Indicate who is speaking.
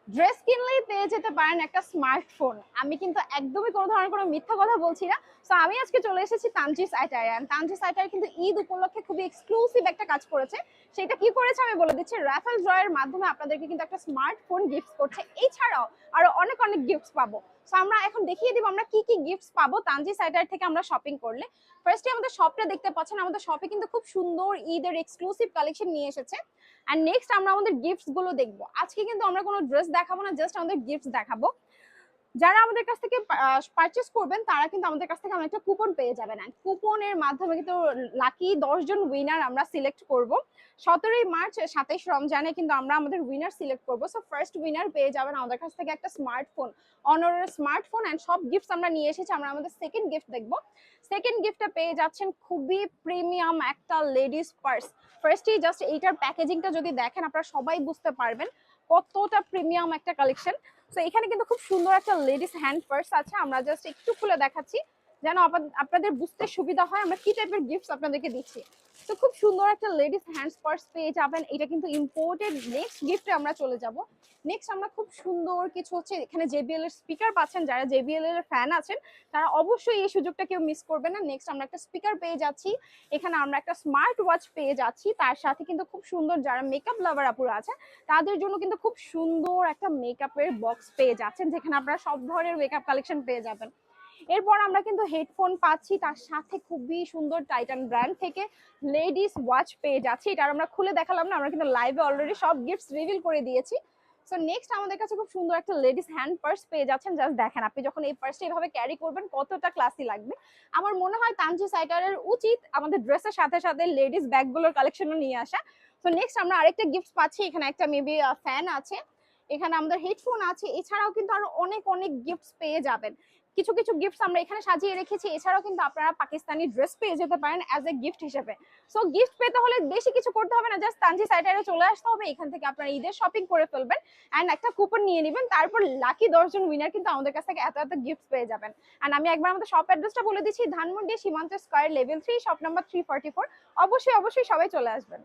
Speaker 1: Dress কিনলেই পেয়ে যেতে পারেন একটা স্মার্টফোন। আমি কিন্তু একদমই কোনো ধরনের কোনো মিথ্যা কথা বলছি না। সো আমি আজকে চলে এসেছি তানজিস আইটায়, এন্ড তানজিস আইটায় কিন্তু ঈদ উপলক্ষে খুবই এক্সক্লুসিভ একটা কাজ করেছে। সেটা কি করেছে আমি বলে দিচ্ছি। রাফেল ড্রয়ের মাধ্যমে আপনাদেরকে কিন্তু একটা স্মার্টফোন গিফট করছে, এছাড়াও আরো অনেক অনেক গিফটস পাবো। সো আমরা এখন দেখিয়ে দিব আমরা কি কি গিফটস পাবো তানজিস আইটার থেকে আমরা শপিং করলে। ফার্স্টে আমাদের শপটা দেখতে পাচ্ছেন, আমাদের শপে কিন্তু খুব সুন্দর ঈদের এক্সক্লুসিভ কালেকশন নিয়ে এসেছে। এন্ড নেক্সট আমরা আমাদের গিফটস গুলো দেখবো। আজকে কিন্তু আমরা কোনো ড্রেস দেখাবো না, জাস্ট আমাদের গিফটস দেখাবো। যারা আমাদের কাছ থেকে পারচেজ করবেন তারা কিন্তু আমাদের কাছ থেকে একটা কুপন পেয়ে যাবেন, এন্ড কুপনের মাধ্যমে কিন্তু লাকি 10 জন উইনার আমরা সিলেক্ট করব। 17ই মার্চ 27 রমজানে কিন্তু আমরা আমাদের উইনার সিলেক্ট করব। সো ফার্স্ট উইনার পেয়ে যাবেন আমাদের কাছ থেকে একটা স্মার্টফোন, অনারের স্মার্টফোন। এন্ড সব গিফটস আমরা নিয়ে এসেছি। আমরা আমাদের সেকেন্ড গিফট দেখবো। সেকেন্ড গিফটটা পেয়ে যাচ্ছেন খুবই প্রিমিয়াম একটা লেডিস পার্স। ফার্স্টই জাস্ট এইটার প্যাকেজিংটা যদি দেখেন আপনারা সবাই বুঝতে পারবেন কতটা প্রিমিয়াম একটা কালেকশন। তো এখানে কিন্তু খুব সুন্দর একটা লেডিস হ্যান্ড পার্স আছে। আমরা জাস্ট একটু খুলে দেখাচ্ছি যেন আপনাদের বুঝতে সুবিধা হয় আমরা কি টাইপের গিফটস আপনাদেরকে দিচ্ছি। তো খুব সুন্দর একটা লেডিস হ্যান্ড পার্স পেয়ে যাবেন, এটা কিন্তু ইম্পোর্টেড। নেক্সট গিফটে আমরা চলে যাব। নেক্সট আমরা খুব সুন্দর কিছু হচ্ছে এখানে জেবিএল এর স্পিকার পাচ্ছেন। যারা জেবিএল এর ফ্যান আছেন তারা অবশ্যই এই সুযোগটা কেউ মিস করবেন না। নেক্সট আমরা একটা স্পিকার পেয়ে যাচ্ছি, এখানে আমরা একটা স্মার্ট ওয়াচ পেয়ে যাচ্ছি। তার সাথে কিন্তু খুব সুন্দর যারা মেকআপ লাভার আপুরা আছে তাদের জন্য কিন্তু খুব সুন্দর একটা মেকআপের বক্স পেয়ে যাচ্ছেন, যেখানে আপনারা সব ধরনের মেকআপ কালেকশন পেয়ে যাবেন। এরপর আমরা কিন্তু হেডফোন পাচ্ছি, তার সাথে খুবই সুন্দর টাইটান ব্র্যান্ড থেকে লেডিস ওয়াচ পেয়ে যাচ্ছি। এটা আমরা খুলে দেখালাম না, আমরা কিন্তু লাইভে অলরেডি সব গিফটস রিভিল করে দিয়েছি। সো নেক্সট আমাদের কাছে খুব সুন্দর একটা লেডিস হ্যান্ড পার্স পেয়ে যাচ্ছেন। জাস্ট দেখেন আপনি যখন এই পার্সটা এভাবে ক্যারি করবেন কতটা ক্লাসি লাগবে। আমার মনে হয় তানজিস আইটারের উচিত আমাদের ড্রেসের সাথে সাথে লেডিস ব্যাগগুলোর কালেকশনও নিয়ে আসা। তো নেক্সট আমরা আরেকটা গিফট পাচ্ছি, এখানে একটা মেবি ফ্যান আছে, এখানে আমাদের হেডফোন আছে, এছাড়াও কিন্তু আরো অনেক অনেক গিফটস পেয়ে যাবেন। কিছু কিছু গিফটস আমরা এখানে সাজিয়ে রেখেছি, এছাড়াও কিন্তু আপনারা পাকিস্তানি ড্রেস পেয়ে যেতে পারেন অ্যাজ এ গিফট হিসেবে। সো গিফট পেতে হলে বেশি কিছু করতে হবে না, জাস্ট তানজিস আইটারে চলে আসতে হবে, এখান থেকে আপনারা ঈদের শপিং করে ফেলবেন অ্যান্ড একটা কুপন নিয়ে নেবেন। তারপর লাকি 10 জন উইনার কিন্তু আমাদের কাছ থেকে এত এত গিফট পেয়ে যাবেন। অ্যান্ড আমি একবার আমাদের শপ অ্যাড্রেসটা বলে দিচ্ছি, ধানমন্ডি সীমান্ত স্কয়ার লেভেল 3 শপ নাম্বার 344। অবশ্যই অবশ্যই সবাই চলে আসবেন।